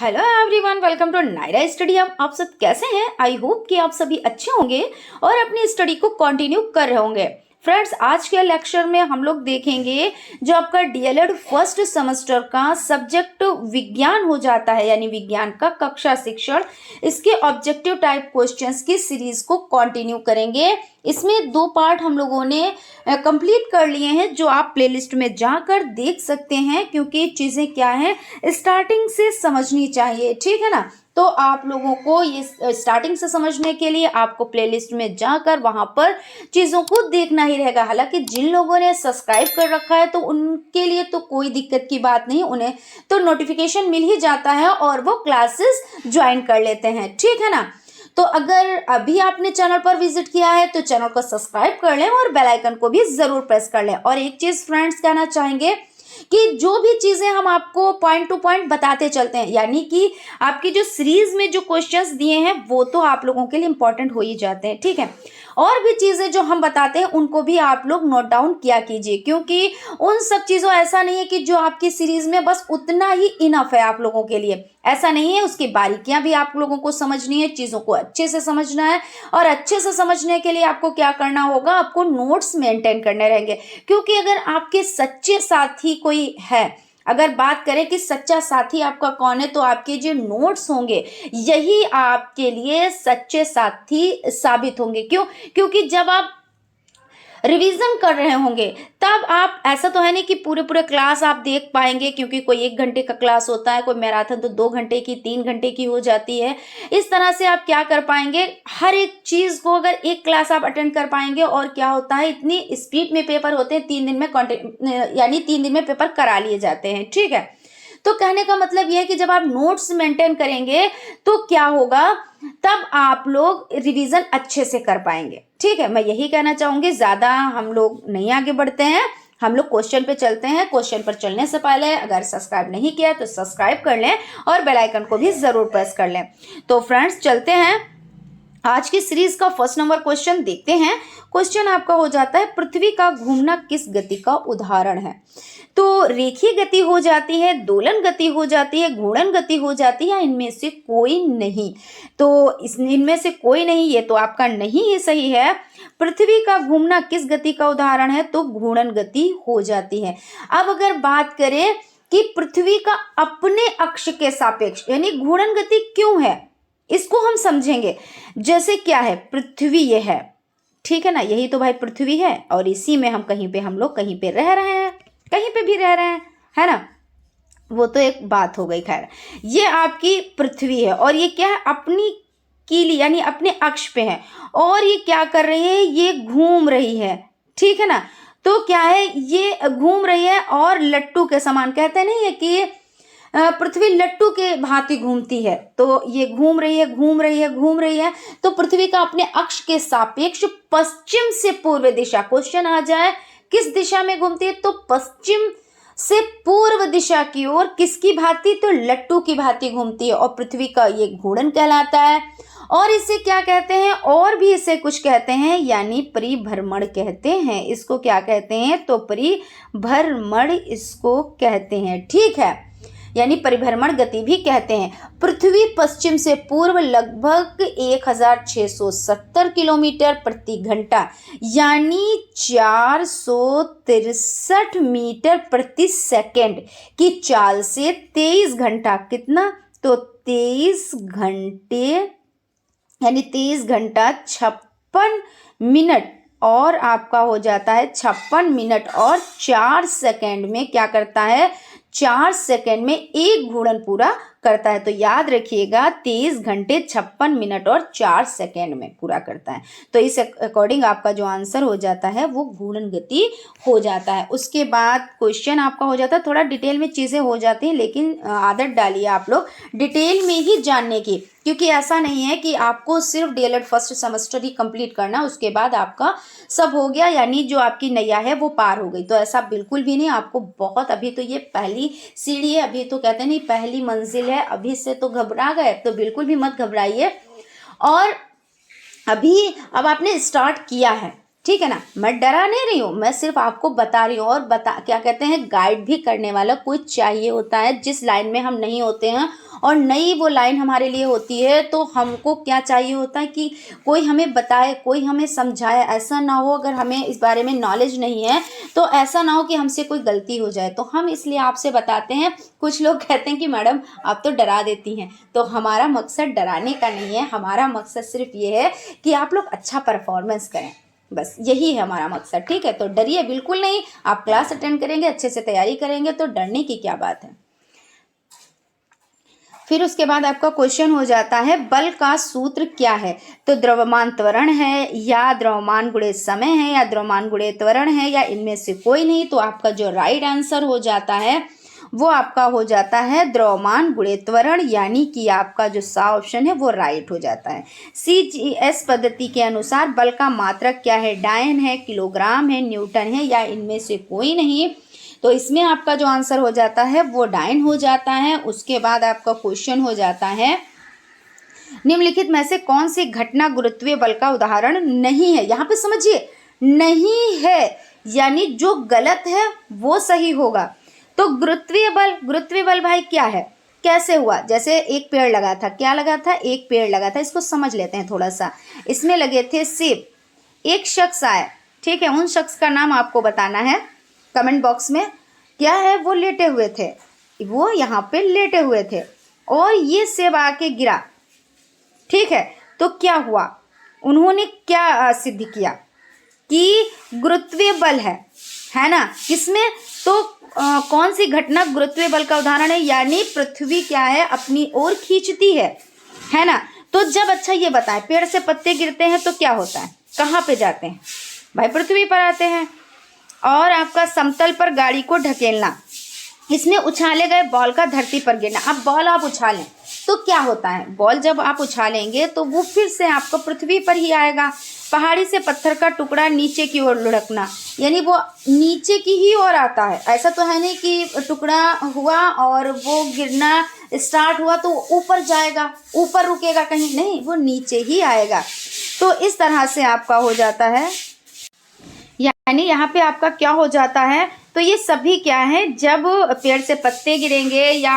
Hello everyone, welcome to Naira study. आप सब कैसे हैं? आई होप कि आप सभी अच्छे होंगे और अपनी स्टडी को कंटिन्यू कर रहे होंगे। फ्रेंड्स, आज के लेक्चर में हम लोग देखेंगे जो आपका डीएलएड फर्स्ट सेमेस्टर का सब्जेक्ट विज्ञान हो जाता है, यानी विज्ञान का कक्षा शिक्षण, इसके ऑब्जेक्टिव टाइप क्वेश्चंस की सीरीज को कंटिन्यू करेंगे। इसमें 2 पार्ट हम लोगों ने कंप्लीट कर लिए हैं, जो आप प्लेलिस्ट में जाकर देख सकते हैं, क्योंकि चीज़ें क्या हैं स्टार्टिंग से समझनी चाहिए, ठीक है ना। तो आप लोगों को ये स्टार्टिंग से समझने के लिए आपको प्लेलिस्ट में जाकर वहां पर चीज़ों को देखना ही रहेगा। हालांकि जिन लोगों ने सब्सक्राइब कर रखा है तो उनके लिए तो कोई दिक्कत की बात नहीं, उन्हें तो नोटिफिकेशन मिल ही जाता है और वो क्लासेस ज्वाइन कर लेते हैं, ठीक है ना। तो अगर अभी आपने चैनल पर विजिट किया है तो चैनल को सब्सक्राइब कर लें और बेल आइकन को भी जरूर प्रेस कर लें। और एक चीज फ्रेंड्स कहना चाहेंगे कि जो भी चीजें हम आपको पॉइंट टू पॉइंट बताते चलते हैं, यानी कि आपकी जो सीरीज में जो क्वेश्चंस दिए हैं वो तो आप लोगों के लिए इंपॉर्टेंट हो ही जाते हैं, ठीक है। और भी चीजें जो हम बताते हैं उनको भी आप लोग नोट डाउन किया कीजिए, क्योंकि उन सब चीजों ऐसा नहीं है कि जो आपकी सीरीज में बस उतना ही इनफ है आप लोगों के लिए, ऐसा नहीं है। उसकी बारीकियां भी आप लोगों को समझनी है, चीजों को अच्छे से समझना है। और अच्छे से समझने के लिए आपको क्या करना होगा, आपको नोट्स मेंटेन करने रहेंगे। क्योंकि अगर आपके सच्चे साथी कोई है, अगर बात करें कि सच्चा साथी आपका कौन है, तो आपके जो नोट्स होंगे यही आपके लिए सच्चे साथी साबित होंगे। क्यों? क्योंकि जब आप रिवीजन कर रहे होंगे तब आप, ऐसा तो है नहीं कि पूरे क्लास आप देख पाएंगे, क्योंकि कोई 1 घंटे का क्लास होता है, कोई मैराथन तो 2 घंटे की 3 घंटे की हो जाती है। इस तरह से आप क्या कर पाएंगे, हर एक चीज को अगर एक क्लास आप अटेंड कर पाएंगे। और क्या होता है, इतनी स्पीड में पेपर होते हैं, 3 दिन में यानी 3 दिन में पेपर करा लिए जाते हैं, ठीक है। तो कहने का मतलब यह है कि जब आप नोट्स मेंटेन करेंगे तो क्या होगा, तब आप लोग रिवीजन अच्छे से कर पाएंगे, ठीक है। मैं यही कहना चाहूंगी, ज्यादा हम लोग नहीं आगे बढ़ते हैं, हम लोग क्वेश्चन पे चलते हैं। क्वेश्चन पर चलने से पहले अगर सब्सक्राइब नहीं किया तो सब्सक्राइब कर लें और बेल आइकन को भी जरूर प्रेस कर लें। तो फ्रेंड्स, चलते हैं आज की सीरीज का फर्स्ट नंबर क्वेश्चन देखते हैं। क्वेश्चन आपका हो जाता है, पृथ्वी का घूमना किस गति का उदाहरण है? तो रेखीय गति हो जाती है, दोलन गति हो जाती है, घूर्णन गति हो जाती है, इनमें से कोई नहीं। तो इनमें से कोई नहीं, ये तो आपका नहीं ही सही है। पृथ्वी का घूमना किस गति का उदाहरण है? तो घूर्णन गति हो जाती है। अब अगर बात करें कि पृथ्वी का अपने अक्ष के सापेक्ष यानी घूर्णन गति क्यों है, इसको हम समझेंगे। जैसे क्या है, पृथ्वी ये है, ठीक है ना, यही तो भाई पृथ्वी है, और इसी में हम लोग कहीं पे रह रहे हैं, कहीं पे भी रह रहे हैं, है ना। वो तो एक बात हो गई। खैर, ये आपकी पृथ्वी है और ये क्या है, अपनी कीली यानी अपने अक्ष पे है। और ये क्या कर रही है, ये घूम रही है, ठीक है ना। तो क्या है, ये घूम रही है और लट्टू के समान, कहते नहीं है कि पृथ्वी लट्टू के भांति घूमती है। तो ये घूम रही है, घूम रही है, घूम रही है। तो पृथ्वी का अपने अक्ष के सापेक्ष पश्चिम से पूर्व दिशा, क्वेश्चन आ जाए किस दिशा में घूमती है, तो पश्चिम से पूर्व दिशा की ओर किसकी भांति, तो लट्टू की भांति घूमती है। और पृथ्वी का ये घूर्णन कहलाता है। और इसे क्या कहते हैं, और भी इसे कुछ कहते हैं, यानी परिभ्रमण कहते हैं। इसको क्या कहते हैं, तो परिभ्रमण इसको कहते हैं, ठीक है, यानी परिभ्रमण गति भी कहते हैं। पृथ्वी पश्चिम से पूर्व लगभग 1670 किलोमीटर प्रति घंटा यानी 463 मीटर प्रति सेकेंड की चाल से 23 घंटा, कितना, तो 23 घंटे यानी 23 घंटा 56 मिनट, और आपका हो जाता है 56 मिनट और 4 सेकेंड में क्या करता है, 4 सेकेंड में एक घूर्णन पूरा करता है। तो याद रखिएगा, 23 घंटे 56 मिनट और 4 सेकेंड में पूरा करता है। तो इस अकॉर्डिंग आपका जो आंसर हो जाता है वो घूर्णन गति हो जाता है। उसके बाद क्वेश्चन आपका हो जाता है, थोड़ा डिटेल में चीज़ें हो जाती हैं, लेकिन आदत डालिए आप लोग डिटेल में ही जानने की, क्योंकि ऐसा नहीं है कि आपको सिर्फ डीएलएड फर्स्ट सेमेस्टर ही कंप्लीट करना, उसके बाद आपका सब हो गया, यानी जो आपकी नैया है वो पार हो गई। तो ऐसा बिल्कुल भी नहीं, आपको बहुत, अभी तो ये पहली सीढ़ी है, अभी तो कहते नहीं पहली मंजिल है, अभी से तो घबरा गए, तो बिल्कुल भी मत घबराइए। और अब आपने स्टार्ट किया है, ठीक है ना। मैं डरा नहीं रही हूँ, मैं सिर्फ आपको बता रही हूँ। और क्या कहते हैं, गाइड भी करने वाला कोई चाहिए होता है। जिस लाइन में हम नहीं होते हैं और नई वो लाइन हमारे लिए होती है, तो हमको क्या चाहिए होता है कि कोई हमें बताए, कोई हमें समझाए। ऐसा ना हो, अगर हमें इस बारे में नॉलेज नहीं है तो ऐसा ना हो कि हमसे कोई गलती हो जाए। तो हम इसलिए आपसे बताते हैं। कुछ लोग कहते हैं कि मैडम आप तो डरा देती हैं, तो हमारा मकसद डराने का नहीं है। हमारा मकसद सिर्फ ये है कि आप लोग अच्छा परफॉर्मेंस करें, बस यही है हमारा मकसद। ठीक है, तो डरिए बिल्कुल नहीं। आप क्लास अटेंड करेंगे, अच्छे से तैयारी करेंगे, तो डरने की क्या बात है। फिर उसके बाद आपका क्वेश्चन हो जाता है बल का सूत्र क्या है। तो द्रव्यमान त्वरण है, या द्रव्यमान गुणे समय है, या द्रव्यमान गुणे त्वरण है, या इनमें से कोई नहीं। तो आपका जो राइट आंसर हो जाता है वो आपका हो जाता है द्रव्यमान गुणे त्वरण, यानी कि आपका जो सा ऑप्शन है वो राइट हो जाता है। CGS पद्धति के अनुसार बल का मात्रक क्या है, डायन है, किलोग्राम है, न्यूटन है, या इनमें से कोई नहीं। तो इसमें आपका जो आंसर हो जाता है वो डायन हो जाता है। उसके बाद आपका क्वेश्चन हो जाता है निम्नलिखित में से कौन सी घटना गुरुत्वीय बल का उदाहरण नहीं है। यहाँ पे समझिए, नहीं है यानी जो गलत है वो सही होगा। तो गुरुत्वीय बल भाई क्या है, कैसे हुआ। जैसे एक पेड़ लगा था, क्या लगा था, एक पेड़ लगा था। इसको समझ लेते हैं थोड़ा सा। इसमें लगे थे सेब, एक शख्स आया, ठीक है, उन शख्स का नाम आपको बताना है कमेंट बॉक्स में। क्या है, वो लेटे हुए थे, वो यहाँ पे लेटे हुए थे और ये सेब आके गिरा, ठीक है। तो क्या हुआ, उन्होंने क्या सिद्ध किया कि गुरुत्वीय बल है ना, किसमें। तो कौन सी घटना गुरुत्वीय बल का उदाहरण है, यानी पृथ्वी क्या है, अपनी ओर खींचती है ना। तो जब, अच्छा ये बताएं, पेड़ से पत्ते गिरते हैं तो क्या होता है, कहाँ पे जाते हैं भाई, पृथ्वी पर आते हैं। और आपका समतल पर गाड़ी को ढकेलना, इसमें उछाले गए बॉल का धरती पर गिरना। अब बॉल आप उछालें तो क्या होता है, बॉल जब आप उछालेंगे तो वो फिर से आपको पृथ्वी पर ही आएगा। पहाड़ी से पत्थर का टुकड़ा नीचे की ओर लुढ़कना, यानी वो नीचे की ही ओर आता है। ऐसा तो है नहीं कि टुकड़ा हुआ और वो गिरना स्टार्ट हुआ तो ऊपर जाएगा, ऊपर रुकेगा कहीं नहीं, वो नीचे ही आएगा। तो इस तरह से आपका हो जाता है, यानी यहाँ पे आपका क्या हो जाता है। तो ये सभी क्या है, जब पेड़ से पत्ते गिरेंगे या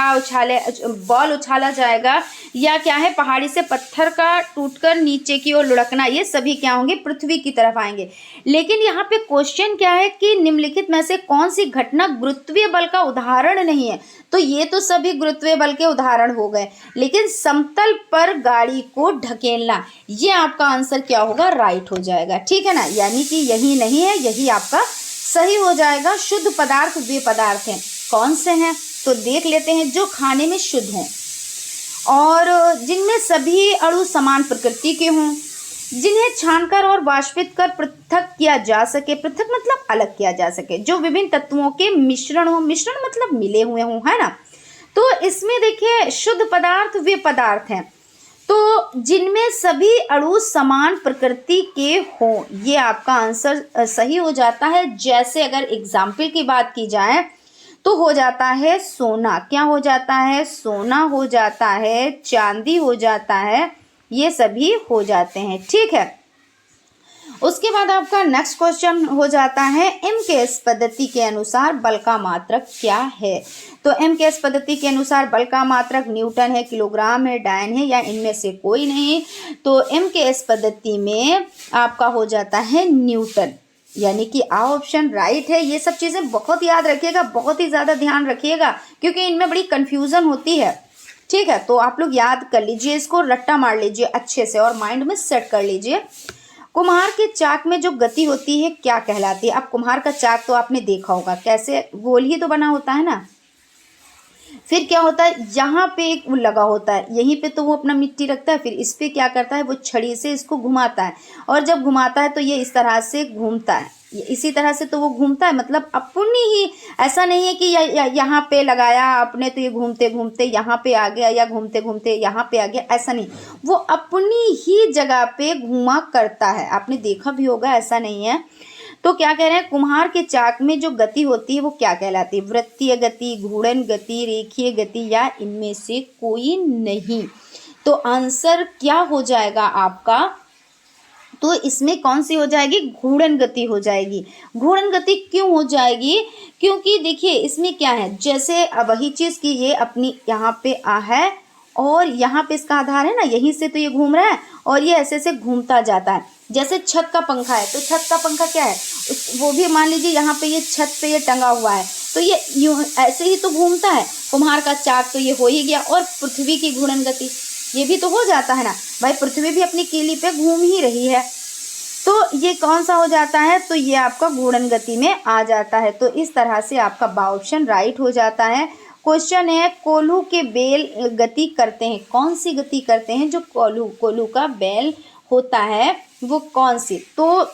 बॉल उछाला जाएगा, या क्या है, पहाड़ी से पत्थर का टूटकर नीचे की ओर लुढ़कना, ये सभी क्या होंगे, पृथ्वी की तरफ आएंगे। लेकिन यहाँ पे क्वेश्चन क्या है कि निम्नलिखित में से कौन सी घटना गुरुत्वीय बल का उदाहरण नहीं है। तो ये तो सभी गुरुत्वीय बल के उदाहरण हो गए, लेकिन समतल पर गाड़ी को ढकेलना, ये आपका आंसर क्या होगा, राइट हो जाएगा। ठीक है ना, यानी कि यही नहीं है, यही आपका सही हो जाएगा। शुद्ध पदार्थ वे पदार्थ हैं, कौन से हैं, तो देख लेते हैं। जो खाने में शुद्ध हों और जिनमें सभी अणु समान प्रकृति के हों, जिन्हें छानकर और वाष्पित कर पृथक किया जा सके, पृथक मतलब अलग किया जा सके, जो विभिन्न तत्वों के मिश्रण हो, मिश्रण मतलब मिले हुए हों, है ना। तो इसमें देखिए, शुद्ध पदार्थ वे पदार्थ हैं तो जिनमें सभी अणु समान प्रकृति के हों, ये आपका आंसर सही हो जाता है। जैसे अगर एग्जाम्पल की बात की जाए तो हो जाता है सोना, क्या हो जाता है, सोना हो जाता है, चांदी हो जाता है, ये सभी हो जाते हैं। ठीक है, उसके बाद आपका नेक्स्ट क्वेश्चन हो जाता है MKS पद्धति के अनुसार बल का मात्रक क्या है। तो MKS पद्धति के अनुसार बल का मात्रक न्यूटन है, किलोग्राम है, डायन है, या इनमें से कोई नहीं। तो MKS पद्धति में आपका हो जाता है न्यूटन, यानी कि आ ऑप्शन राइट है। ये सब चीज़ें बहुत याद रखिएगा, बहुत ही ज़्यादा ध्यान रखिएगा, क्योंकि इनमें बड़ी कन्फ्यूज़न होती है। ठीक है, तो आप लोग याद कर लीजिए, इसको रट्टा मार लीजिए अच्छे से और माइंड में सेट कर लीजिए। कुम्हार के चाक में जो गति होती है क्या कहलाती है। अब कुम्हार का चाक तो आपने देखा होगा, कैसे गोल ही तो बना होता है ना। फिर क्या होता है, यहाँ पे एक लगा होता है, यहीं पे तो वो अपना मिट्टी रखता है, फिर इस पे क्या करता है, वो छड़ी से इसको घुमाता है, और जब घुमाता है तो ये इस तरह से घूमता है, इसी तरह से तो वो घूमता है। मतलब अपनी ही, ऐसा नहीं है कि यहाँ पे लगाया आपने तो ये घूमते घूमते यहाँ पे आ गया, या घूमते घूमते यहाँ पे आ गया, ऐसा नहीं, वो अपनी ही जगह पे घूमा करता है। आपने देखा भी होगा, ऐसा नहीं है। तो क्या कह रहे हैं, कुम्हार के चाक में जो गति होती है वो क्या कहलाती है, वृत्तीय गति, घूर्णन गति, रेखीय गति, या इनमें से कोई नहीं। तो आंसर क्या हो जाएगा आपका, तो इसमें कौन सी हो जाएगी, घूर्णन गति हो जाएगी। घूर्णन गति क्यों हो जाएगी, क्योंकि देखिए इसमें क्या है, जैसे अब वही चीज़ की ये अपनी यहाँ पे आ है और यहाँ पे इसका आधार है ना, यहीं से तो ये घूम रहा है और ये ऐसे से घूमता जाता है। जैसे छत का पंखा है, तो छत का पंखा क्या है, वो भी मान लीजिए यहाँ पे ये छत पे ये टंगा हुआ है, तो ये यूँ ऐसे ही तो घूमता है। कुम्हार का चाक तो ये हो ही गया। और पृथ्वी की घूर्णन गति ये भी तो हो जाता है ना भाई, पृथ्वी भी अपनी कीली पे घूम ही रही है, तो ये कौन सा हो जाता है, तो ये आपका घूर्णन गति में आ जाता है। तो इस तरह से आपका बा ऑप्शन राइट हो जाता है। क्वेश्चन है, कोल्हू के बेल गति करते हैं, कौन सी गति करते हैं, जो कोल्हू का बैल होता है वो कौन सी, तो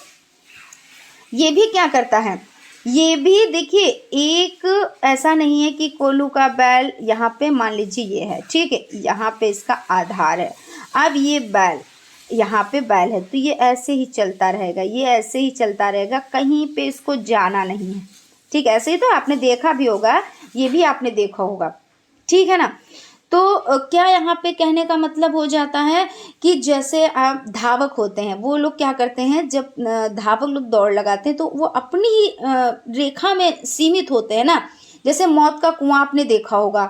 ये भी क्या करता है, ये भी देखिए एक ऐसा नहीं है कि कोल्हू का बैल यहाँ पे मान लीजिए ये है, ठीक है, यहाँ पे इसका आधार है। अब ये बैल यहाँ पे बैल है तो ये ऐसे ही चलता रहेगा, ये ऐसे ही चलता रहेगा, कहीं पे इसको जाना नहीं है, ठीक है। ऐसे ही तो आपने देखा भी होगा, ये भी आपने देखा होगा, ठीक है ना। तो क्या यहाँ पे कहने का मतलब हो जाता है कि जैसे आप धावक होते हैं, वो लोग क्या करते हैं, जब धावक लोग दौड़ लगाते हैं तो वो अपनी ही रेखा में सीमित होते हैं ना। जैसे मौत का कुआं आपने देखा होगा,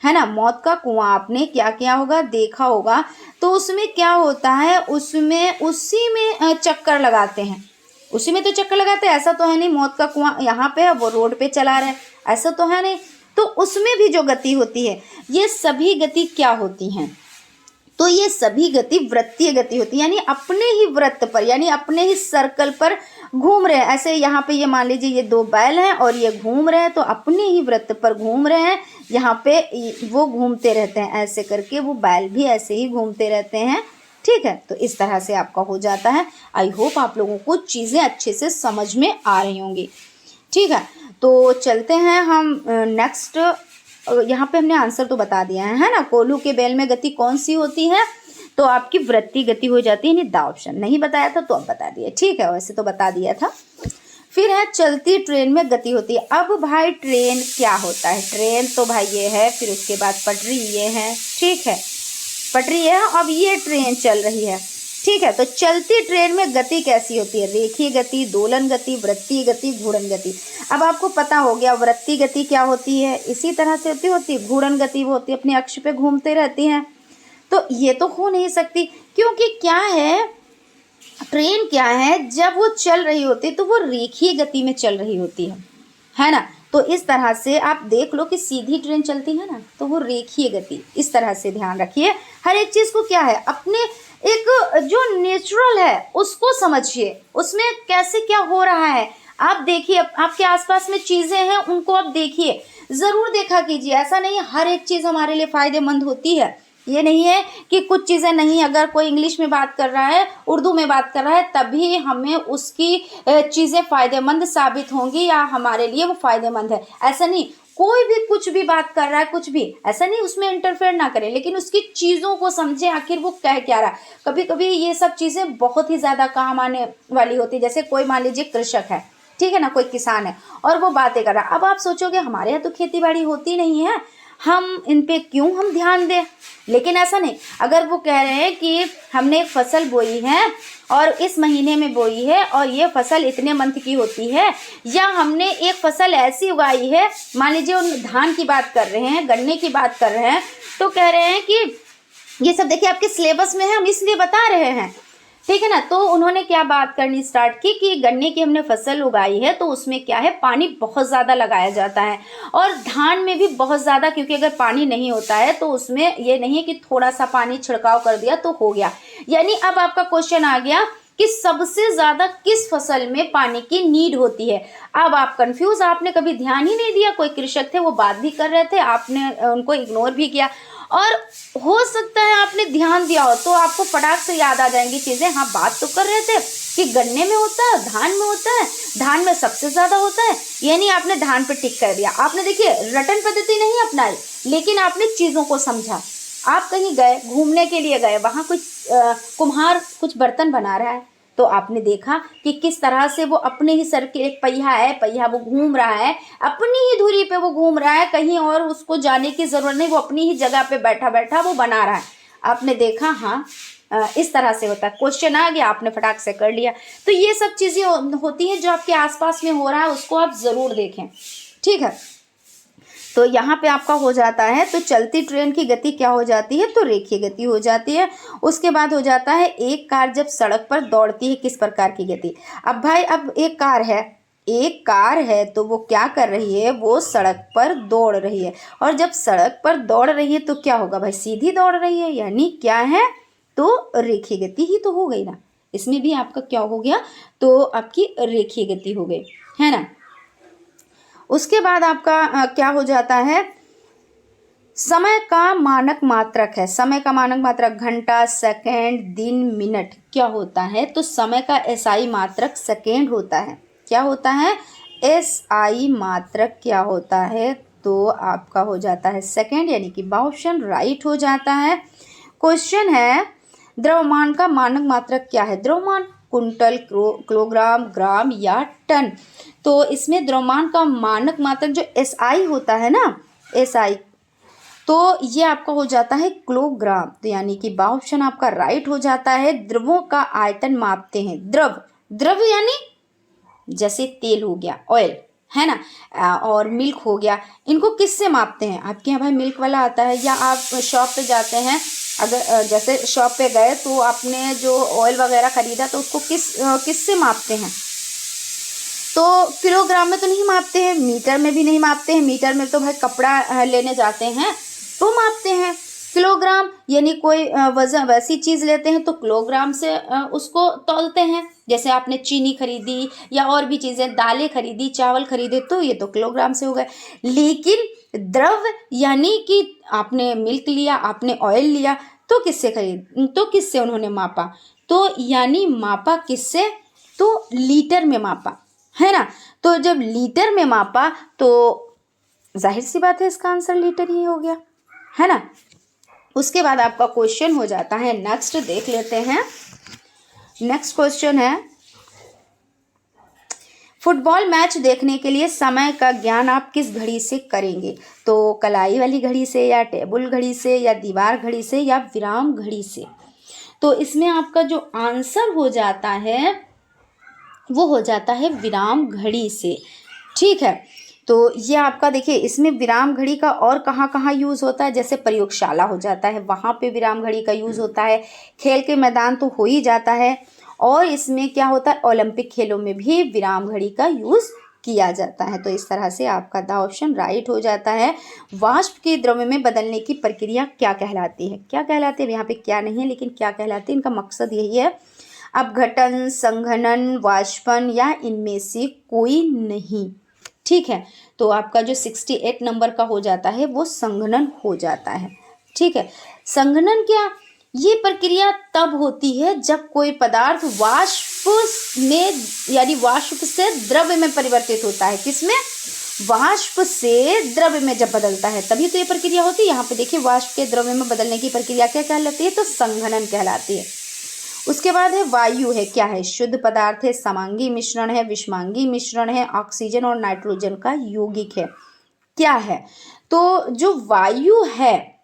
है ना, मौत का कुआं आपने क्या किया होगा, देखा होगा, तो उसमें क्या होता है, उसमें उसी में चक्कर लगाते हैं, उसी में तो चक्कर लगाते हैं। ऐसा तो है नहीं मौत का कुआं यहाँ पे है, वो रोड पे चला रहे, ऐसा तो है नहीं। तो उसमें भी जो गति होती है, ये सभी गति क्या होती हैं, तो ये सभी गति वृत्तीय गति होती है, यानी अपने ही वृत्त पर, यानी अपने ही सर्कल पर घूम रहे हैं। ऐसे यहाँ पे ये मान लीजिए ये दो बैल हैं और ये घूम रहे हैं, तो अपने ही वृत्त पर घूम रहे हैं, यहाँ पे वो घूमते रहते हैं, ऐसे करके वो बैल भी ऐसे ही घूमते रहते हैं, ठीक है। तो इस तरह से आपका हो जाता है। आई होप आप लोगों को चीज़ें अच्छे से समझ में आ रही होंगी, ठीक है। तो चलते हैं हम नेक्स्ट, यहाँ पे हमने आंसर तो बता दिया है ना, कोल्हू के बैल में गति कौन सी होती है, तो आपकी वृत्तीय गति हो जाती है। नहीं, दा ऑप्शन नहीं बताया था तो अब बता दिया, ठीक है, वैसे तो बता दिया था। फिर है चलती ट्रेन में गति होती है। अब भाई ट्रेन क्या होता है, ट्रेन तो भाई ये है, फिर उसके बाद पटरी ये है, ठीक है, पटरी है, अब ये ट्रेन चल रही है, ठीक है। तो चलती ट्रेन में गति कैसी होती है, रेखीय गति, दोलन गति, वृत्तीय गति, घूर्णन गति। अब आपको पता हो गया वृत्तीय गति क्या होती है, इसी तरह से होती है। घूर्णन गति वो होती है अपने अक्ष पे घूमते रहती हैं, तो ये तो हो नहीं सकती, क्योंकि क्या है, ट्रेन क्या है, जब वो चल रही होती तो वो रेखीय गति में चल रही होती है ना। तो इस तरह से आप देख लो कि सीधी ट्रेन चलती है ना, तो वो रेखीय गति, इस तरह से ध्यान रखिए। हर एक चीज़ को क्या है, अपने एक जो नेचुरल है उसको समझिए, उसमें कैसे क्या हो रहा है आप देखिए, आपके आसपास में चीज़ें हैं उनको आप देखिए, ज़रूर देखा कीजिए। ऐसा नहीं हर एक चीज़ हमारे लिए फ़ायदेमंद होती है, ये नहीं है कि कुछ चीज़ें नहीं, अगर कोई इंग्लिश में बात कर रहा है, उर्दू में बात कर रहा है, तभी हमें उसकी चीज़ें फ़ायदेमंद साबित होंगी या हमारे लिए वो फ़ायदेमंद है, ऐसा नहीं। कोई भी कुछ भी बात कर रहा है, कुछ भी ऐसा नहीं उसमें इंटरफेयर ना करें, लेकिन उसकी चीज़ों को समझें, आखिर वो कह क्या रहा है। कभी कभी ये सब चीज़ें बहुत ही ज़्यादा काम आने वाली होती है। जैसे कोई मान लीजिए कृषक है, ठीक है ना, कोई किसान है और वो बातें कर रहा है। अब आप सोचोगे हमारे यहाँ तो खेती बाड़ी होती नहीं है, हम इन पे क्यों हम ध्यान दें, लेकिन ऐसा नहीं। अगर वो कह रहे हैं कि हमने एक फसल बोई है और इस महीने में बोई है और ये फसल इतने मंथ की होती है, या हमने एक फसल ऐसी उगाई है, मान लीजिए उन धान की बात कर रहे हैं, गन्ने की बात कर रहे हैं, तो कह रहे हैं कि ये सब देखिए आपके सिलेबस में है, हम इसलिए बता रहे हैं, ठीक है ना। तो उन्होंने क्या बात करनी स्टार्ट की कि गन्ने की हमने फसल उगाई है तो उसमें क्या है, पानी बहुत ज़्यादा लगाया जाता है, और धान में भी बहुत ज़्यादा, क्योंकि अगर पानी नहीं होता है तो उसमें ये नहीं है कि थोड़ा सा पानी छिड़काव कर दिया तो हो गया। यानी अब आपका क्वेश्चन आ गया कि सबसे ज़्यादा किस फसल में पानी की नीड होती है। अब आप कंफ्यूज, आपने कभी ध्यान ही नहीं दिया, कोई कृषक थे वो बात भी कर रहे थे, आपने उनको इग्नोर भी किया, और हो सकता है आपने ध्यान दिया हो तो आपको फटाक से याद आ जाएंगी चीज़ें। हाँ, बात तो कर रहे थे कि गन्ने में होता है, धान में होता है, धान में सबसे ज़्यादा होता है, यानी आपने धान पे टिक कर दिया। आपने देखिए रटन पद्धति नहीं अपनाई, लेकिन आपने चीज़ों को समझा। आप कहीं गए, घूमने के लिए गए, वहाँ कुछ कुम्हार कुछ बर्तन बना रहा है, तो आपने देखा कि किस तरह से वो अपने ही सर के, एक पहिया है, पहिया वो घूम रहा है, अपनी ही धुरी पे वो घूम रहा है, कहीं और उसको जाने की ज़रूरत नहीं, वो अपनी ही जगह पे बैठा बैठा वो बना रहा है। आपने देखा, हाँ इस तरह से होता है, क्वेश्चन आ गया आपने फटाक से कर लिया। तो ये सब चीज़ें होती हैं जो आपके आसपास में हो रहा है, उसको आप ज़रूर देखें, ठीक है। तो यहाँ पे आपका हो जाता है, तो चलती ट्रेन की गति क्या हो जाती है, तो रेखीय गति हो जाती है। उसके बाद हो जाता है एक कार जब सड़क पर दौड़ती है किस प्रकार की गति। अब भाई अब एक कार है तो वो क्या कर रही है, वो सड़क पर दौड़ रही है, और जब सड़क पर दौड़ रही है तो क्या होगा भाई, सीधी दौड़ रही है, यानी क्या है, तो रेखीय गति ही तो हो गई ना। इसमें भी आपका क्या हो गया, तो आपकी रेखीय गति हो गई, है ना। उसके बाद आपका क्या हो जाता है, समय का मानक मात्रक है। समय का मानक मात्रक घंटा, सेकंड, दिन, मिनट क्या होता है, तो समय का एसआई मात्रक सेकंड होता है। क्या होता है, एसआई मात्रक क्या होता है, तो आपका हो जाता है सेकंड, यानी कि ऑप्शन राइट हो जाता है। क्वेश्चन है द्रव्यमान का मानक मात्रक क्या है। द्रव्यमान कुंटल, किलोग्राम, ग्राम या टन। तो इसमें द्रव्यमान का मानक मात्रक जो एसआई होता है ना, एसआई, तो ये आपका हो जाता है किलोग्राम। तो यानी कि बा ऑप्शन आपका राइट हो जाता है। द्रवों का आयतन मापते हैं। द्रव यानी जैसे तेल हो गया, ऑयल, है ना, और मिल्क हो गया, इनको किससे मापते हैं। आपके यहाँ भाई मिल्क वाला आता है, या आप शॉप पे जाते हैं, अगर जैसे शॉप पे गए तो आपने जो ऑयल वगैरह खरीदा तो उसको किससे मापते हैं, तो किलोग्राम में तो नहीं मापते हैं, मीटर में भी नहीं मापते हैं। मीटर में तो भाई कपड़ा लेने जाते हैं तो मापते हैं। किलोग्राम यानी कोई वजन वैसी चीज़ लेते हैं तो किलोग्राम से उसको तौलते हैं। जैसे आपने चीनी खरीदी या और भी चीज़ें, दालें खरीदी, चावल खरीदे, तो ये तो किलोग्राम से हो गए। लेकिन द्रव यानी कि आपने मिल्क लिया, आपने ऑयल लिया, तो किससे उन्होंने मापा, तो यानी मापा किससे, तो लीटर में मापा, है ना। तो जब लीटर में मापा तो जाहिर सी बात है इसका आंसर लीटर ही हो गया, है ना। उसके बाद आपका क्वेश्चन हो जाता है नेक्स्ट, देख लेते हैं। नेक्स्ट क्वेश्चन है, फुटबॉल मैच देखने के लिए समय का ज्ञान आप किस घड़ी से करेंगे। तो कलाई वाली घड़ी से, या टेबल घड़ी से, या दीवार घड़ी से, या विराम घड़ी से। तो इसमें आपका जो आंसर हो जाता है वो हो जाता है विराम घड़ी से, ठीक है। तो ये आपका देखिए, इसमें विराम घड़ी का और कहाँ कहाँ यूज़ होता है, जैसे प्रयोगशाला हो जाता है, वहाँ पे विराम घड़ी का यूज़ होता है। खेल के मैदान तो हो ही जाता है, और इसमें क्या होता है, ओलंपिक खेलों में भी विराम घड़ी का यूज़ किया जाता है। तो इस तरह से आपका द ऑप्शन राइट हो जाता है। वाष्प के द्रव्य में बदलने की प्रक्रिया क्या कहलाती है। क्या कहलाती है, यहाँ पे क्या नहीं है लेकिन क्या कहलाती है, इनका मकसद यही है, अपघटन, संघनन, वाष्पन, या इनमें से कोई नहीं, ठीक है। तो आपका जो 68 नंबर का हो जाता है वो संघनन हो जाता है, ठीक है। संघनन क्या, ये प्रक्रिया तब होती है जब कोई पदार्थ वाष्प में यानी वाष्प से द्रव्य में परिवर्तित होता है। किसमें, वाष्प से द्रव्य में जब बदलता है तभी तो ये प्रक्रिया होती है। यहाँ पे देखिए वाष्प के द्रव्य में बदलने की प्रक्रिया क्या कहलाती है, तो संघनन कहलाती है। उसके बाद है वायु है, क्या है, शुद्ध पदार्थ है, समांगी मिश्रण है, विषमांगी मिश्रण है, ऑक्सीजन और नाइट्रोजन का यौगिक है, क्या है। तो जो वायु है,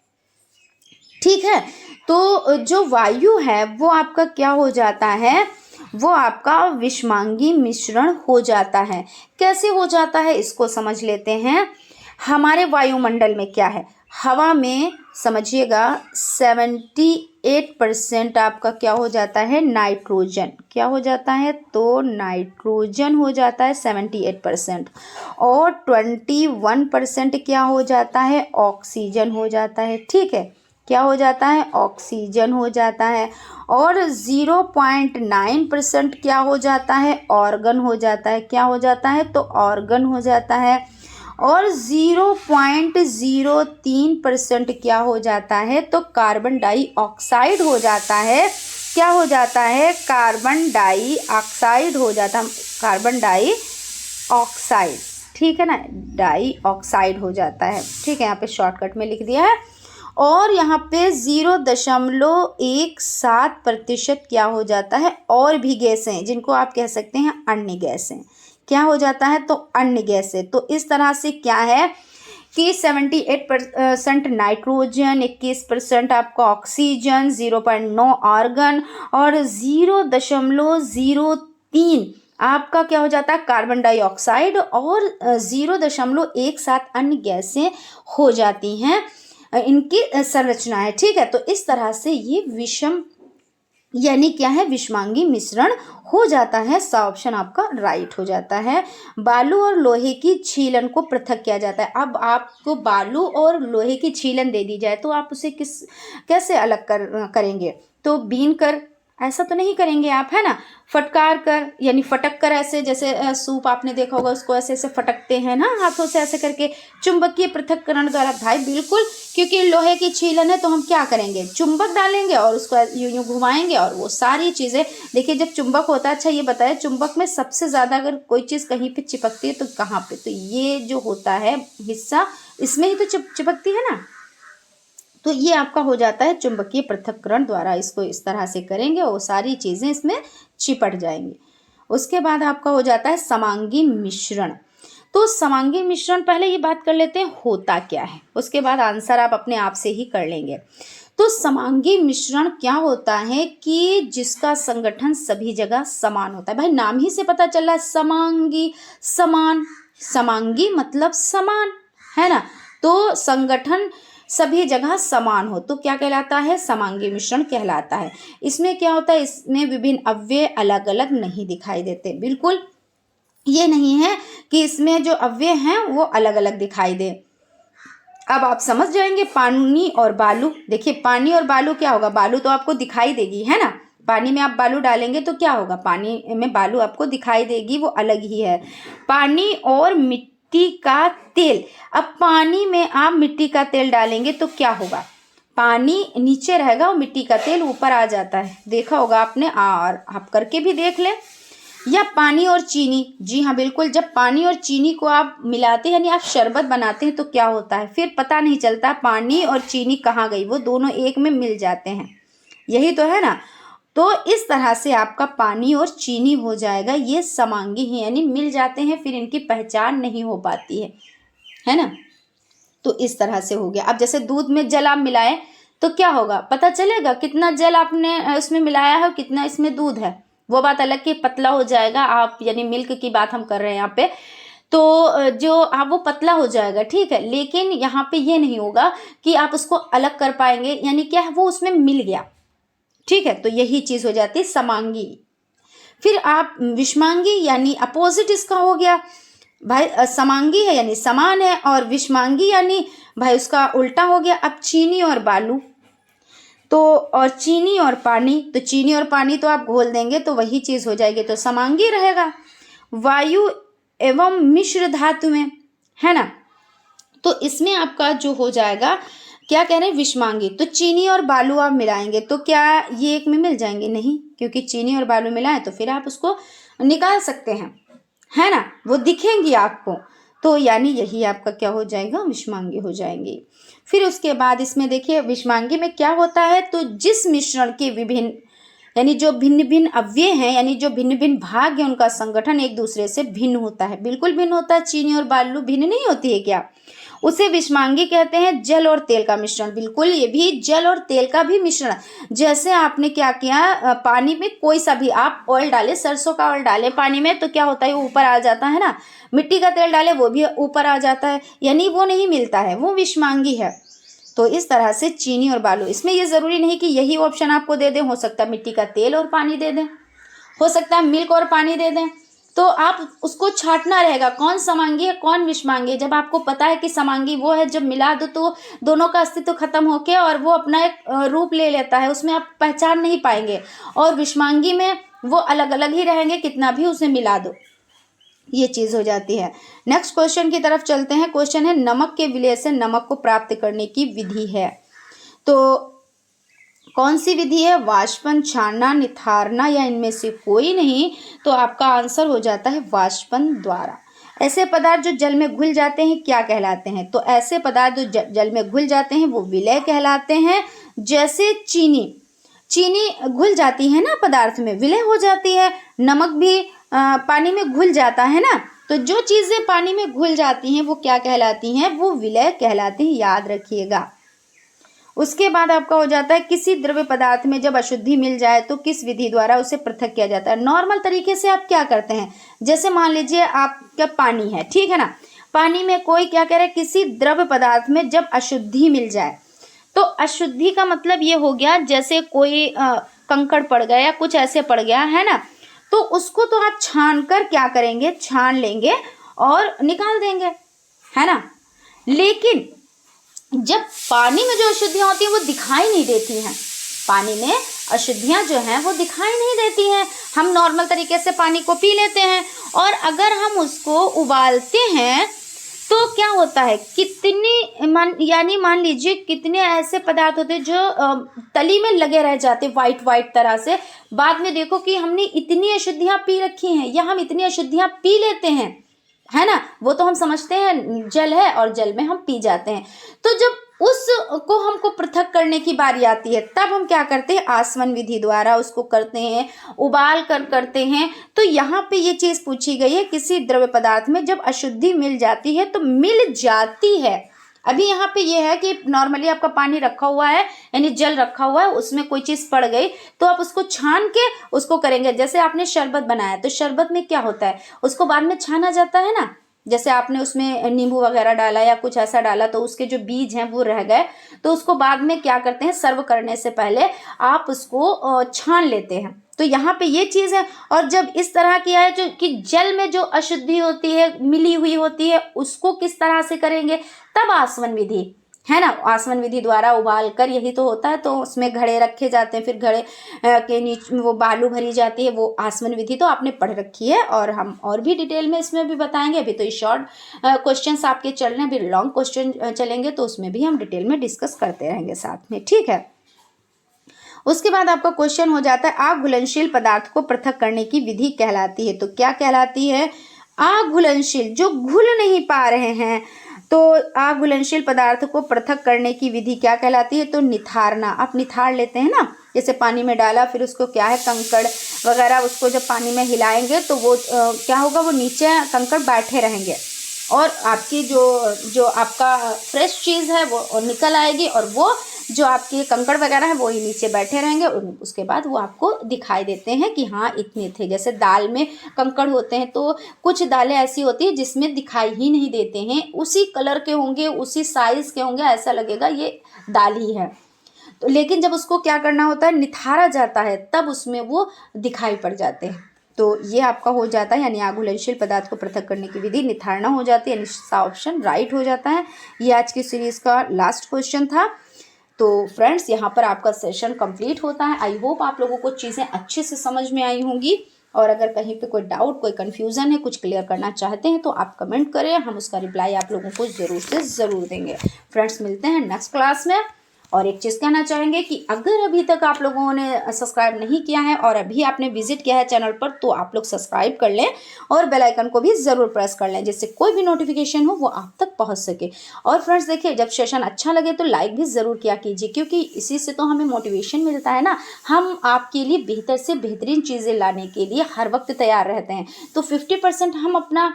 ठीक है, तो जो वायु है वो आपका क्या हो जाता है, वो आपका विषमांगी मिश्रण हो जाता है। कैसे हो जाता है इसको समझ लेते हैं। हमारे वायुमंडल में क्या है, हवा में समझिएगा 78% आपका क्या हो जाता है, नाइट्रोजन। क्या हो जाता है, तो नाइट्रोजन हो जाता है 78%, और 21% क्या हो जाता है, ऑक्सीजन हो जाता है, ठीक है। क्या हो जाता है, ऑक्सीजन हो जाता है, और 0.9% क्या हो जाता है, ऑर्गन हो जाता है। क्या हो जाता है, तो ऑर्गन हो जाता है, और 0.03% क्या हो जाता है, तो कार्बन डाइऑक्साइड हो जाता है। क्या हो जाता है, कार्बन डाइऑक्साइड हो जाता है, कार्बन डाइऑक्साइड, ठीक है ना, डाइऑक्साइड हो जाता है, ठीक है। यहाँ पे शॉर्टकट में लिख दिया है। और यहाँ पे 0.17% क्या हो जाता है, और भी गैसें, जिनको आप कह सकते हैं अन्य गैसें। क्या हो जाता है, तो अन्य गैसें। तो इस तरह से क्या है कि 78% नाइट्रोजन, 21% आपका ऑक्सीजन, 0.9 आर्गन और 0.03 आपका क्या हो जाता है कार्बन डाइऑक्साइड और 0.17 अन्य गैसें हो जाती हैं इनकी संरचना है। ठीक है, तो इस तरह से ये विषम यानी क्या है विषमांगी मिश्रण हो जाता है। सा ऑप्शन आपका राइट हो जाता है। बालू और लोहे की छीलन को पृथक किया जाता है। अब आपको बालू और लोहे की छीलन दे दी जाए तो आप उसे कैसे अलग करेंगे? तो बीन कर ऐसा तो नहीं करेंगे आप, है ना, फटकार कर यानी फटक कर, ऐसे जैसे सूप आपने देखा होगा उसको ऐसे ऐसे फटकते हैं ना हाथों से ऐसे करके, चुंबकीय पृथक्करण द्वारा। भाई बिल्कुल, क्योंकि लोहे की छीलन है तो हम क्या करेंगे, चुंबक डालेंगे और उसको यूं यूं घुमाएंगे और वो सारी चीज़ें। देखिए जब चुंबक होता है, अच्छा ये बताया चुंबक में सबसे ज़्यादा अगर कोई चीज़ कहीं पे चिपकती है तो कहाँ पे? तो ये जो होता है हिस्सा, इसमें ही तो चिपकती है ना, तो ये आपका हो जाता है चुंबकीय पृथक्करण द्वारा। इसको इस तरह से करेंगे वो सारी चीज़ें इसमें चिपट जाएंगी। उसके बाद आपका हो जाता है समांगी मिश्रण। तो समांगी मिश्रण पहले ये बात कर लेते हैं होता क्या है, उसके बाद आंसर आप अपने आप से ही कर लेंगे। तो समांगी मिश्रण क्या होता है कि जिसका संगठन सभी जगह समान होता है। भाई नाम ही से पता चल रहा है समांगी, समान, समांगी मतलब समान, है ना, तो संगठन सभी जगह समान हो तो क्या कहलाता है, समांगी मिश्रण कहलाता है। इसमें क्या होता है, इसमें विभिन्न अवयव अलग अलग नहीं दिखाई देते। बिल्कुल ये नहीं है कि इसमें जो अवयव हैं वो अलग अलग दिखाई दे। अब आप समझ जाएंगे पानी और बालू। देखिए पानी और बालू क्या होगा, बालू तो आपको दिखाई देगी, है ना, पानी में आप बालू डालेंगे तो क्या होगा, पानी में बालू आपको दिखाई देगी, वो अलग ही है। पानी और मिट्टी का तेल, अब पानी में आप मिट्टी का तेल डालेंगे तो क्या होगा, पानी नीचे रहेगा और मिट्टी का तेल ऊपर आ जाता है, देखा होगा आपने, और आप करके भी देख लें। या पानी और चीनी, जी हाँ बिल्कुल, जब पानी और चीनी को आप मिलाते हैं यानी आप शरबत बनाते हैं तो क्या होता है, फिर पता नहीं चलता पानी और चीनी कहाँ गई, वो दोनों एक में मिल जाते हैं, यही तो है ना। तो इस तरह से आपका पानी और चीनी हो जाएगा, ये समांगी ही यानी मिल जाते हैं, फिर इनकी पहचान नहीं हो पाती है ना। तो इस तरह से हो गया। अब जैसे दूध में जल आप मिलाएं तो क्या होगा, पता चलेगा कितना जल आपने उसमें मिलाया है, कितना इसमें दूध है, वो बात अलग कि पतला हो जाएगा। आप यानी मिल्क की बात हम कर रहे हैं यहाँ पे, तो जो आप वो पतला हो जाएगा, ठीक है, लेकिन यहाँ पे ये नहीं होगा कि आप उसको अलग कर पाएंगे, यानी क्या है वो उसमें मिल गया, ठीक है, तो यही चीज हो जाती है समांगी। फिर आप विषमांगी यानी अपोजिट इसका हो गया। भाई समांगी है यानी समान है और विषमांगी यानी भाई उसका उल्टा हो गया। अब चीनी और बालू तो, और चीनी और पानी, तो चीनी और पानी तो आप घोल देंगे तो वही चीज हो जाएगी, तो समांगी रहेगा। वायु एवं मिश्र धातुएं, है ना, तो इसमें आपका जो हो जाएगा क्या कह रहे हैं विषमांगी। तो चीनी और बालू आप मिलाएंगे तो क्या ये एक में मिल जाएंगे, नहीं, क्योंकि चीनी और बालू मिलाएं तो फिर आप उसको निकाल सकते हैं, है ना, वो दिखेंगी आपको, तो यानी यही आपका क्या हो जाएगा, विषमांगी हो जाएंगी। फिर उसके बाद इसमें देखिए विषमांगी में क्या होता है, तो जिस मिश्रण के विभिन्न यानी जो भिन्न भिन्न अवयव हैं यानी जो भिन्न भिन्न भाग हैं उनका संगठन एक दूसरे से भिन्न होता है, बिल्कुल भिन्न होता है। चीनी और बालू भिन्न नहीं होती है क्या, उसे विषमांगी कहते हैं। जल और तेल का मिश्रण, बिल्कुल ये भी जल और तेल का भी मिश्रण। जैसे आपने क्या किया, पानी में कोई सा भी आप ऑयल डाले, सरसों का ऑयल डाले पानी में तो क्या होता है वो ऊपर आ जाता है ना, मिट्टी का तेल डाले वो भी ऊपर आ जाता है, यानी वो नहीं मिलता है, वो विषमांगी है। तो इस तरह से चीनी और बालू, इसमें ये जरूरी नहीं कि यही ऑप्शन आपको दे दें, हो सकता है मिट्टी का तेल और पानी दे दें, हो सकता है मिल्क और पानी दे दें, तो आप उसको छांटना रहेगा कौन समांगी है कौन विषमांगी है। जब आपको पता है कि समांगी वो है जब मिला दो तो दोनों का अस्तित्व खत्म होके और वो अपना एक रूप ले लेता है, उसमें आप पहचान नहीं पाएंगे, और विषमांगी में वो अलग अलग ही रहेंगे कितना भी उसे मिला दो, ये चीज हो जाती है। नेक्स्ट क्वेश्चन की तरफ चलते हैं। क्वेश्चन है नमक के विलय से नमक को प्राप्त करने की विधि है, तो कौन सी विधि है, वाष्पन, छानना, निथारना या इनमें से कोई नहीं, तो आपका आंसर हो जाता है वाष्पन द्वारा। ऐसे पदार्थ जो जल में घुल जाते हैं क्या कहलाते हैं, तो ऐसे पदार्थ जो जल में घुल जाते हैं वो विलय कहलाते हैं। जैसे चीनी घुल जाती है ना पदार्थ में, विलय हो जाती है। नमक भी पानी में घुल जाता है ना, तो जो चीज़ें पानी में घुल जाती हैं वो क्या कहलाती हैं? वो विलय कहलाती हैं, याद रखिएगा। उसके बाद आपका हो जाता है किसी द्रव्य पदार्थ में जब अशुद्धि मिल जाए तो किस विधि द्वारा उसे पृथक किया जाता है। नॉर्मल तरीके से आप क्या करते हैं, जैसे मान लीजिए आपका पानी है, ठीक है ना, पानी में कोई क्या कह रहा है, किसी द्रव्य पदार्थ में जब अशुद्धि मिल जाए, तो अशुद्धि का मतलब ये हो गया जैसे कोई कंकड़ पड़ गया या कुछ ऐसे पड़ गया है ना, तो उसको तो आप छान कर क्या करेंगे, छान लेंगे और निकाल देंगे, है ना। लेकिन जब पानी में जो अशुद्धियाँ होती हैं वो दिखाई नहीं देती हैं, पानी में अशुद्धियाँ जो हैं वो दिखाई नहीं देती हैं। हम नॉर्मल तरीके से पानी को पी लेते हैं, और अगर हम उसको उबालते हैं तो क्या होता है, यानी मान लीजिए कितने ऐसे पदार्थ होते हैं जो तली में लगे रह जाते वाइट वाइट तरह से। बाद में देखो कि हमने इतनी अशुद्धियाँ पी रखी हैं या हम इतनी अशुद्धियाँ पी लेते हैं, है ना, वो तो हम समझते हैं जल है और जल में हम पी जाते हैं। तो जब उसको हमको पृथक करने की बारी आती है तब हम क्या करते हैं, आसवन विधि द्वारा उसको करते हैं, उबाल कर करते हैं। तो यहाँ पे ये चीज़ पूछी गई है, किसी द्रव्य पदार्थ में जब अशुद्धि मिल जाती है, तो मिल जाती है। अभी यहाँ पे ये है कि नॉर्मली आपका पानी रखा हुआ है, यानी जल रखा हुआ है, उसमें कोई चीज़ पड़ गई तो आप उसको छान के उसको करेंगे। जैसे आपने शरबत बनाया तो शरबत में क्या होता है, उसको बाद में छाना जाता है ना, जैसे आपने उसमें नींबू वगैरह डाला या कुछ ऐसा डाला तो उसके जो बीज हैं वो रह गए, तो उसको बाद में क्या करते हैं, सर्व करने से पहले आप उसको छान लेते हैं। तो यहाँ पे ये चीज़ है। और जब इस तरह की है जो कि जल में जो अशुद्धि होती है, मिली हुई होती है, उसको किस तरह से करेंगे, तब आसवन विधि, है ना, आसवन विधि द्वारा उबाल कर यही तो होता है। तो उसमें घड़े रखे जाते हैं, फिर घड़े के नीचे वो बालू भरी जाती है, वो आसवन विधि तो आपने पढ़ रखी है, और हम और भी डिटेल में इसमें भी बताएंगे। अभी तो ये शॉर्ट क्वेश्चंस आपके चल रहे हैं, अभी लॉन्ग क्वेश्चन चलेंगे तो उसमें भी हम डिटेल में डिस्कस करते रहेंगे साथ में, ठीक है। उसके बाद आपका क्वेश्चन हो जाता है, अघुलनशील पदार्थ को पृथक करने की विधि कहलाती है। तो क्या कहलाती है, अघुलनशील, जो घुल नहीं पा रहे हैं, तो अघुलनशील पदार्थ को पृथक करने की विधि क्या कहलाती है, तो निथारना। आप निथार लेते हैं ना, जैसे पानी में डाला, फिर उसको क्या है, कंकड़ वगैरह, उसको जब पानी में हिलाएंगे तो वो क्या होगा, वो नीचे कंकड़ बैठे रहेंगे, और आपकी जो आपका फ्रेश चीज़ है वो निकल आएगी, और वो जो आपके कंकड़ वगैरह है वो ही नीचे बैठे रहेंगे। उसके बाद वो आपको दिखाई देते हैं कि हाँ इतने थे। जैसे दाल में कंकड़ होते हैं, तो कुछ दालें ऐसी होती है जिसमें दिखाई ही नहीं देते हैं, उसी कलर के होंगे, उसी साइज़ के होंगे, ऐसा लगेगा ये दाल ही है। तो लेकिन जब उसको क्या करना होता है, निथारा जाता है, तब उसमें वो दिखाई पड़ जाते हैं। तो ये आपका हो जाता है, यानी अघुलनशील पदार्थ को पृथक करने की विधि निथारना हो जाती है, यानी सा ऑप्शन राइट हो जाता है। ये आज की सीरीज़ का लास्ट क्वेश्चन था। तो फ्रेंड्स, यहाँ पर आपका सेशन कंप्लीट होता है। आई होप आप लोगों को चीज़ें अच्छे से समझ में आई होंगी, और अगर कहीं पे कोई डाउट, कोई कन्फ्यूज़न है, कुछ क्लियर करना चाहते हैं तो आप कमेंट करें, हम उसका रिप्लाई आप लोगों को ज़रूर से ज़रूर देंगे। फ्रेंड्स, मिलते हैं नेक्स्ट क्लास में। और एक चीज़ कहना चाहेंगे कि अगर अभी तक आप लोगों ने सब्सक्राइब नहीं किया है और अभी आपने विजिट किया है चैनल पर, तो आप लोग सब्सक्राइब कर लें और बेल आइकन को भी ज़रूर प्रेस कर लें, जिससे कोई भी नोटिफिकेशन हो वो आप तक पहुंच सके। और फ्रेंड्स देखिए, जब सेशन अच्छा लगे तो लाइक भी ज़रूर किया कीजिए, क्योंकि इसी से तो हमें मोटिवेशन मिलता है ना। हम आपके लिए बेहतर से बेहतरीन चीज़ें लाने के लिए हर वक्त तैयार रहते हैं। तो 50% हम अपना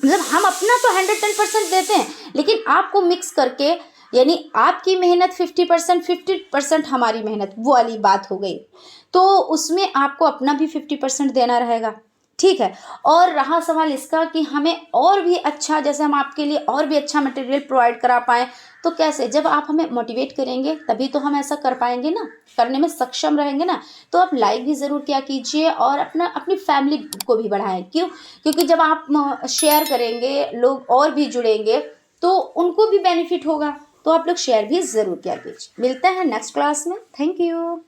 तो 110% देते हैं, लेकिन आपको मिक्स करके, यानी आपकी मेहनत 50% हमारी मेहनत, वो वाली बात हो गई। तो उसमें आपको अपना भी 50% देना रहेगा, ठीक है। और रहा सवाल इसका कि हमें और भी अच्छा, जैसे हम आपके लिए और भी अच्छा मटेरियल प्रोवाइड करा पाएँ, तो कैसे, जब आप हमें मोटिवेट करेंगे तभी तो हम ऐसा कर पाएंगे ना, करने में सक्षम रहेंगे ना। तो आप लाइक भी ज़रूर किया कीजिए और अपनी फैमिली को भी बढ़ाएं। क्यों? क्योंकि जब आप शेयर करेंगे, लोग और भी जुड़ेंगे तो उनको भी बेनिफिट होगा। तो आप लोग शेयर भी ज़रूर किया कीजिए। मिलते हैं नेक्स्ट क्लास में। Thank you.